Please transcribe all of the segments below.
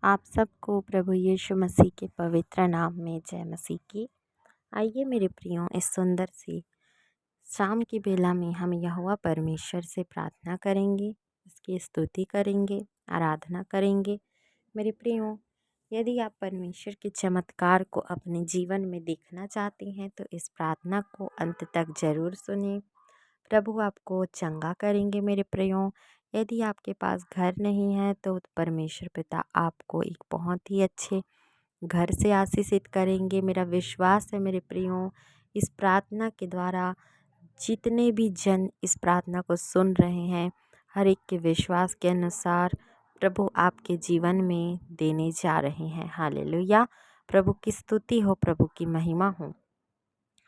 आप सबको प्रभु यीशु मसीह के पवित्र नाम में जय मसीह की। आइए मेरे प्रियो, इस सुंदर सी शाम की बेला में हम यहोवा परमेश्वर से प्रार्थना करेंगे, उसकी स्तुति करेंगे, आराधना करेंगे। मेरे प्रियो, यदि आप परमेश्वर के चमत्कार को अपने जीवन में देखना चाहते हैं तो इस प्रार्थना को अंत तक जरूर सुनिए। प्रभु आपको चंगा करेंगे मेरे प्रियो। यदि आपके पास घर नहीं है तो परमेश्वर पिता आपको एक बहुत ही अच्छे घर से आशीषित करेंगे। मेरा विश्वास है मेरे प्रियो, इस प्रार्थना के द्वारा जितने भी जन इस प्रार्थना को सुन रहे हैं, हर एक के विश्वास के अनुसार प्रभु आपके जीवन में देने जा रहे हैं। हालेलुया। प्रभु की स्तुति हो, प्रभु की महिमा हो।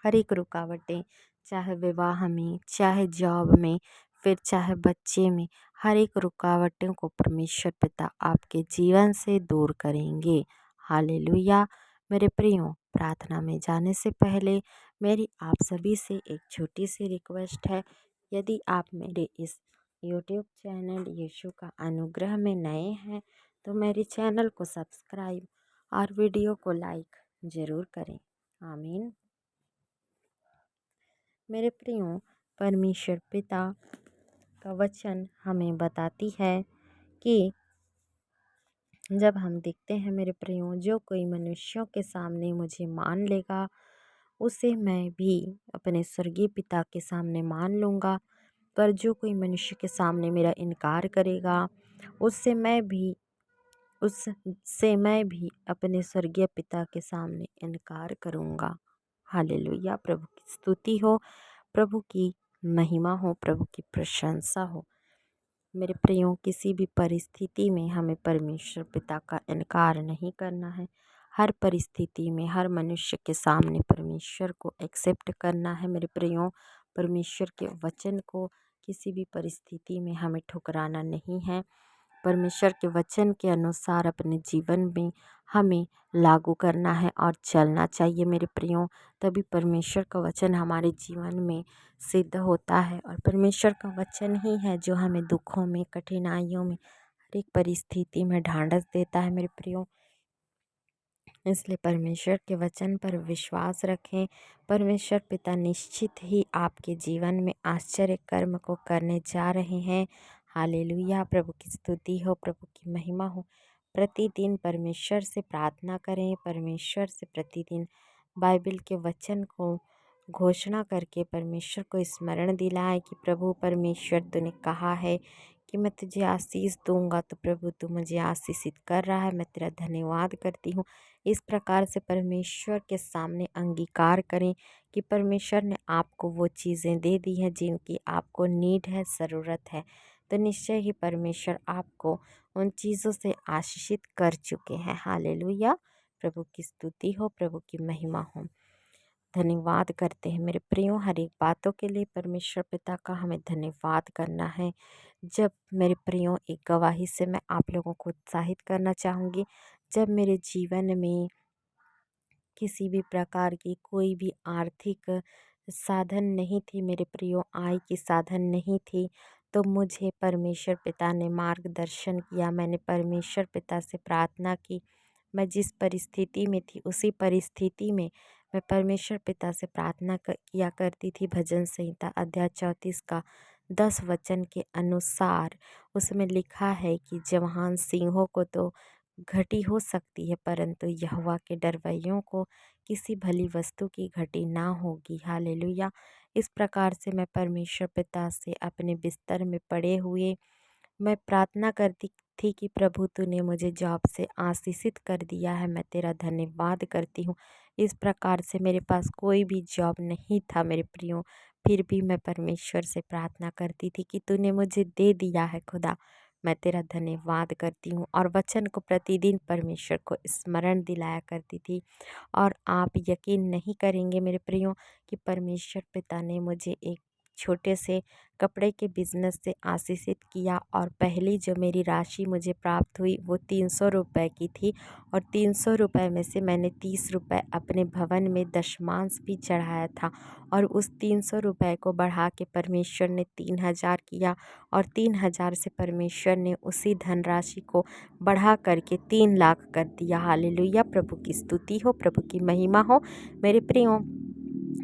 हर एक रुकावटें, चाहे विवाह में, चाहे जॉब में, फिर चाहे बच्चे में, हर एक रुकावटों को परमेश्वर पिता आपके जीवन से दूर करेंगे। हालेलुया। मेरे प्रियो, प्रार्थना में जाने से पहले मेरी आप सभी से एक छोटी सी रिक्वेस्ट है। यदि आप मेरे इस यूट्यूब चैनल यीशु का अनुग्रह में नए हैं तो मेरे चैनल को सब्सक्राइब और वीडियो को लाइक ज़रूर करें। आमीन। मेरे प्रियो, परमेश्वर पिता का वचन हमें बताती है कि जब हम देखते हैं मेरे प्रियो, जो कोई मनुष्यों के सामने मुझे मान लेगा उसे मैं भी अपने स्वर्गीय पिता के सामने मान लूँगा, पर जो कोई मनुष्य के सामने मेरा इनकार करेगा उससे मैं भी अपने स्वर्गीय पिता के सामने इनकार करूँगा। हालेलुया। प्रभु की स्तुति हो, प्रभु की महिमा हो, प्रभु की प्रशंसा हो। मेरे प्रियो, किसी भी परिस्थिति में हमें परमेश्वर पिता का इनकार नहीं करना है। हर परिस्थिति में, हर मनुष्य के सामने परमेश्वर को एक्सेप्ट करना है। मेरे प्रियो, परमेश्वर के वचन को किसी भी परिस्थिति में हमें ठुकराना नहीं है। परमेश्वर के वचन के अनुसार अपने जीवन में हमें लागू करना है और चलना चाहिए मेरे प्रियो। तभी परमेश्वर का वचन हमारे जीवन में सिद्ध होता है, और परमेश्वर का वचन ही है जो हमें दुखों में, कठिनाइयों में, हर एक परिस्थिति में ढांढस देता है मेरे प्रियो। इसलिए परमेश्वर के वचन पर विश्वास रखें। परमेश्वर पिता निश्चित ही आपके जीवन में आश्चर्य कर्म को करने जा रहे हैं। हालेलुया। प्रभु की स्तुति हो, प्रभु की महिमा हो। प्रतिदिन परमेश्वर से प्रार्थना करें, परमेश्वर से प्रतिदिन बाइबल के वचन को घोषणा करके परमेश्वर को स्मरण दिलाएं कि प्रभु परमेश्वर, तूने कहा है कि मैं तुझे आशीष दूंगा, तो प्रभु तू मुझे आशीषित कर रहा है, मैं तेरा धन्यवाद करती हूँ। इस प्रकार से परमेश्वर के सामने अंगीकार करें कि परमेश्वर ने आपको वो चीज़ें दे दी हैं जिनकी आपको नीड है, ज़रूरत है। तो निश्चय ही परमेश्वर आपको उन चीज़ों से आशीषित कर चुके हैं। हालेलुया। प्रभु की स्तुति हो, प्रभु की महिमा हो। धन्यवाद करते हैं मेरे प्रियो, हर एक बातों के लिए परमेश्वर पिता का हमें धन्यवाद करना है। जब मेरे प्रियो, एक गवाही से मैं आप लोगों को उत्साहित करना चाहूँगी। जब मेरे जीवन में किसी भी प्रकार की कोई भी आर्थिक साधन नहीं थी मेरे प्रियो, आय की साधन नहीं थी, तो मुझे परमेश्वर पिता ने मार्गदर्शन किया। मैंने परमेश्वर पिता से प्रार्थना की। मैं जिस परिस्थिति में थी उसी परिस्थिति में मैं परमेश्वर पिता से प्रार्थना किया करती थी। भजन संहिता अध्याय 34 का 10 वचन के अनुसार उसमें लिखा है कि जवान सिंहों को तो घटी हो सकती है, परंतु यहोवा के डरवैयों को किसी भली वस्तु की घटी ना होगी। हालेलुया। इस प्रकार से मैं परमेश्वर पिता से अपने बिस्तर में पड़े हुए मैं प्रार्थना करती थी कि प्रभु तूने मुझे जॉब से आशीषित कर दिया है, मैं तेरा धन्यवाद करती हूँ। इस प्रकार से मेरे पास कोई भी जॉब नहीं था मेरे प्रियो, फिर भी मैं परमेश्वर से प्रार्थना करती थी कि तूने मुझे दे दिया है खुदा, मैं तेरा धन्यवाद करती हूँ। और वचन को प्रतिदिन परमेश्वर को स्मरण दिलाया करती थी। और आप यकीन नहीं करेंगे मेरे प्रियो कि परमेश्वर पिता ने मुझे एक छोटे से कपड़े के बिज़नेस से आशीषित किया और पहली जो मेरी राशि मुझे प्राप्त हुई वो 300 रुपये की थी और 300 रुपये में से मैंने 30 रुपये अपने भवन में दशमांश भी चढ़ाया था और उस 300 रुपये को बढ़ा के परमेश्वर ने 3000 किया और 3000 से परमेश्वर ने उसी धनराशि को बढ़ा करके 3 लाख कर दिया। हालेलुया, प्रभु की स्तुति हो, प्रभु की महिमा हो। मेरे प्रियो,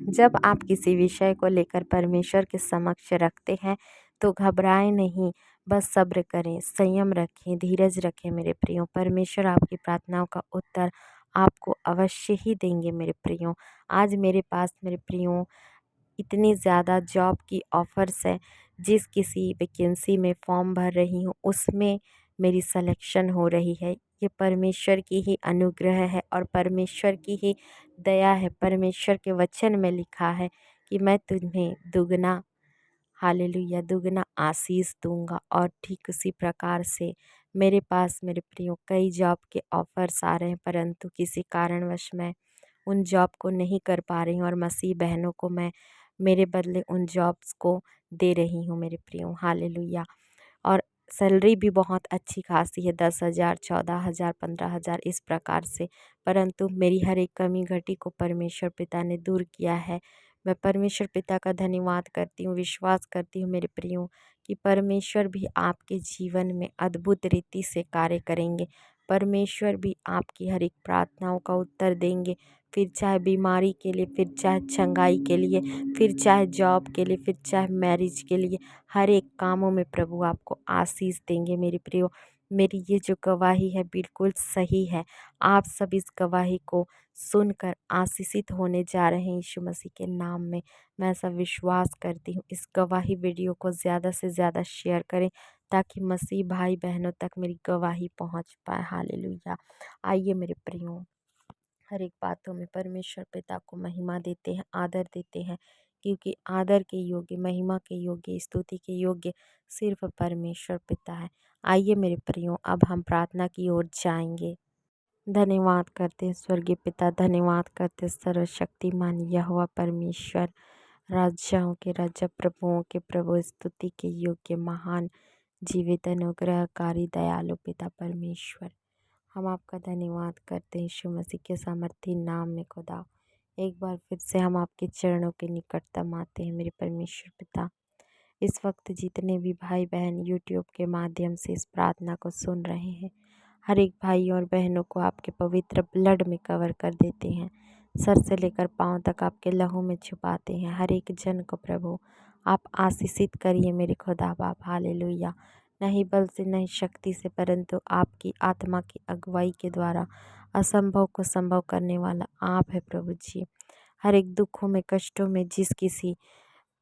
जब आप किसी विषय को लेकर परमेश्वर के समक्ष रखते हैं तो घबराएं नहीं, बस सब्र करें, संयम रखें, धीरज रखें। मेरे प्रियो, परमेश्वर आपकी प्रार्थनाओं का उत्तर आपको अवश्य ही देंगे। मेरे प्रियो, आज मेरे पास मेरे प्रियो इतनी ज़्यादा जॉब की ऑफ़र्स हैं, जिस किसी वैकेंसी में फॉर्म भर रही हूँ उसमें मेरी सिलेक्शन हो रही है। ये परमेश्वर की ही अनुग्रह है और परमेश्वर की ही दया है। परमेश्वर के वचन में लिखा है कि मैं तुम्हें दुगना, हालेलुया, दुगना आशीष दूंगा। और ठीक उसी प्रकार से मेरे पास मेरे प्रियो कई जॉब के ऑफ़र्स आ रहे हैं, परंतु किसी कारणवश मैं उन जॉब को नहीं कर पा रही हूँ और मसीह बहनों को मैं मेरे बदले उन जॉब्स को दे रही हूँ। मेरे प्रियो, हालेलुया। और सैलरी भी बहुत अच्छी खासी है, 10,000, 14,000, 15,000 इस प्रकार से। परंतु मेरी हर एक कमी घटी को परमेश्वर पिता ने दूर किया है। मैं परमेश्वर पिता का धन्यवाद करती हूँ, विश्वास करती हूँ मेरे प्रियो कि परमेश्वर भी आपके जीवन में अद्भुत रीति से कार्य करेंगे। परमेश्वर भी आपकी हर एक प्रार्थनाओं का उत्तर देंगे, फिर चाहे बीमारी के लिए, फिर चाहे चंगाई के लिए, फिर चाहे जॉब के लिए, फिर चाहे मैरिज के लिए। हर एक कामों में प्रभु आपको आशीष देंगे। मेरे प्रियो, मेरी ये जो गवाही है बिल्कुल सही है। आप सब इस गवाही को सुनकर आशीषित होने जा रहे हैं यीशु मसीह के नाम में। मैं ऐसा विश्वास करती हूँ। इस गवाही वीडियो को ज़्यादा से ज़्यादा शेयर करें ताकि मसीह भाई बहनों तक मेरी गवाही पहुँच पाए। हालेलुया। आइए मेरे प्रियो, हर एक बातों में परमेश्वर पिता को महिमा देते हैं, आदर देते हैं, क्योंकि आदर के योग्य, महिमा के योग्य, स्तुति के योग्य सिर्फ परमेश्वर पिता है। आइए मेरे प्रियो, अब हम प्रार्थना की ओर जाएंगे। धन्यवाद करते हैं स्वर्गीय पिता, धन्यवाद करते हैं सर्वशक्तिमान यहोवा परमेश्वर, राजाओं के राजा, प्रभुओं के प्रभु, स्तुति के योग्य, महान, जीवित, अनुग्रहकारी, दयालु पिता परमेश्वर। हम आपका धन्यवाद करते हैं यीशु मसीह के सामर्थी नाम में खुदा। एक बार फिर से हम आपके चरणों के निकटतम आते हैं मेरे परमेश्वर पिता। इस वक्त जितने भी भाई बहन यूट्यूब के माध्यम से इस प्रार्थना को सुन रहे हैं, हर एक भाई और बहनों को आपके पवित्र ब्लड में कवर कर देते हैं, सर से लेकर पांव तक आपके लहू में छुपाते हैं। हर एक जन को प्रभु आप आशीषित करिए मेरे खुदा बाप। हालेलुया। नहीं बल से, नहीं शक्ति से, परंतु आपकी आत्मा की अगुवाई के द्वारा असंभव को संभव करने वाला आप है प्रभु जी। हर एक दुखों में, कष्टों में, जिस किसी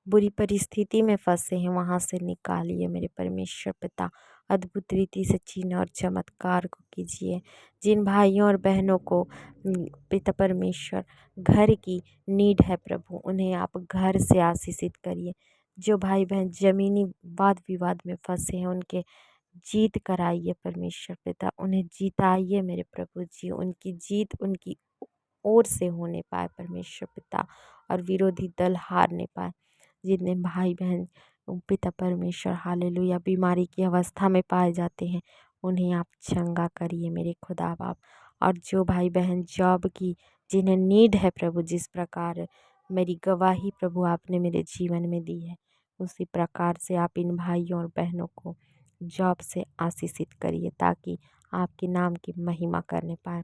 बुरी परिस्थिति में फंसे हैं वहाँ से निकालिए मेरे परमेश्वर पिता। अद्भुत रीति से चिन्ह और चमत्कार को कीजिए। जिन भाइयों और बहनों को पिता परमेश्वर घर की नीड है प्रभु, उन्हें आप घर से आशीषित करिए। जो भाई बहन ज़मीनी वाद विवाद में फंसे हैं उनके जीत कराइए परमेश्वर पिता, उन्हें जीताइए मेरे प्रभु जी। उनकी जीत उनकी ओर से होने पाए परमेश्वर पिता, और विरोधी दल हारने पाए। जितने भाई बहन पिता परमेश्वर हालेलुया बीमारी की अवस्था में पाए जाते हैं, उन्हें आप चंगा करिए मेरे खुदा बाप। और जो भाई बहन जॉब की जिन्हें नीड है प्रभु, जिस प्रकार मेरी गवाही प्रभु आपने मेरे जीवन में दी है, उसी प्रकार से आप इन भाइयों और बहनों को जॉब से आशीषित करिए ताकि आपके नाम की महिमा करने पाए।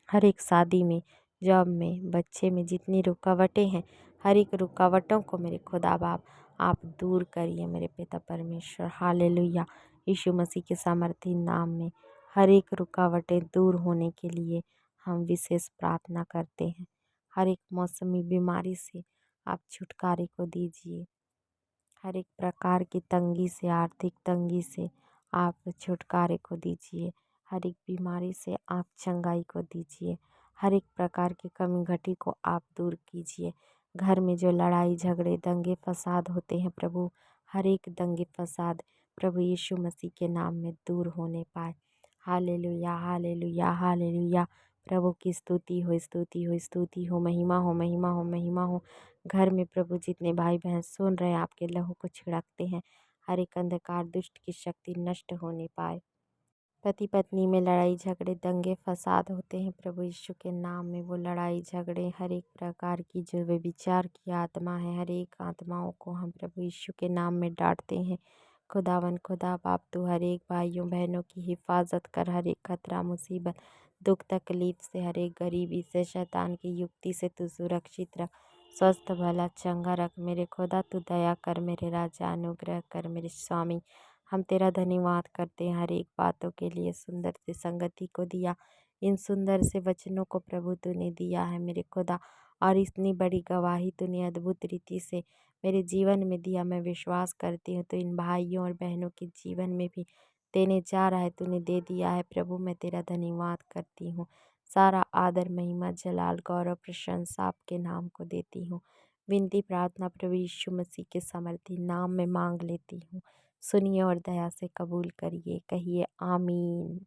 हर एक शादी में, जॉब में, बच्चे में जितनी रुकावटें हैं, हर एक रुकावटों को मेरे खुदा बाप आप दूर करिए मेरे पिता परमेश्वर। हालेलुया। यीशु मसीह के सामर्थी नाम में हर एक रुकावटें दूर होने के लिए हम विशेष प्रार्थना करते हैं। हर एक मौसमी बीमारी से आप छुटकारे को दीजिए। हर एक प्रकार की तंगी से, आर्थिक तंगी से आप छुटकारे को दीजिए। हर एक बीमारी से आप चंगाई को दीजिए। हर एक प्रकार की कमी घटी को आप दूर कीजिए। घर में जो लड़ाई झगड़े दंगे फसाद होते हैं प्रभु, हर एक दंगे फसाद प्रभु यीशु मसीह के नाम में दूर होने पाए। Hallelujah, hallelujah, hallelujah. प्रभु की स्तुति हो, स्तुति हो, स्तुति हो, महिमा हो, महिमा हो, महिमा हो। घर में प्रभु जितने भाई बहन सुन रहे हैं आपके लहू को छिड़कते हैं, हर एक अंधकार दुष्ट की शक्ति नष्ट होने पाए। पति पत्नी में लड़ाई झगड़े दंगे फसाद होते हैं, प्रभु यीशु के नाम में वो लड़ाई झगड़े हर एक प्रकार की जो वे विचार की आत्मा है, हर एक आत्माओं को हम प्रभु यीशु के नाम में डांटते हैं। खुदावन खुदा बाप तू हर एक भाइयों बहनों की हिफाजत कर, हर एक खतरा मुसीबत दुख तकलीफ से, हर एक गरीबी से, शैतान की युक्ति से तू सुरक्षित रख, स्वस्थ भला चंगा रख। मेरे खुदा तू दया कर, मेरे राजा अनुग्रह कर, मेरे स्वामी हम तेरा धन्यवाद करते हैं हर एक बातों के लिए। सुंदर से संगति को दिया, इन सुंदर से वचनों को प्रभु तूने दिया है मेरे खुदा, और इतनी बड़ी गवाही तूने अद्भुत रीति से मेरे जीवन में दिया। मैं विश्वास करती हूँ तो इन भाइयों और बहनों के जीवन में भी देने जा रहा है, तूने दे दिया है प्रभु। मैं तेरा धन्यवाद करती हूँ। सारा आदर महिमा जलाल गौरव प्रशंसा आपके नाम को देती हूँ। विनती प्रार्थना प्रभु यीशु मसीह के समर्थी नाम में मांग लेती हूँ। सुनिए और दया से कबूल करिए, कहिए आमीन।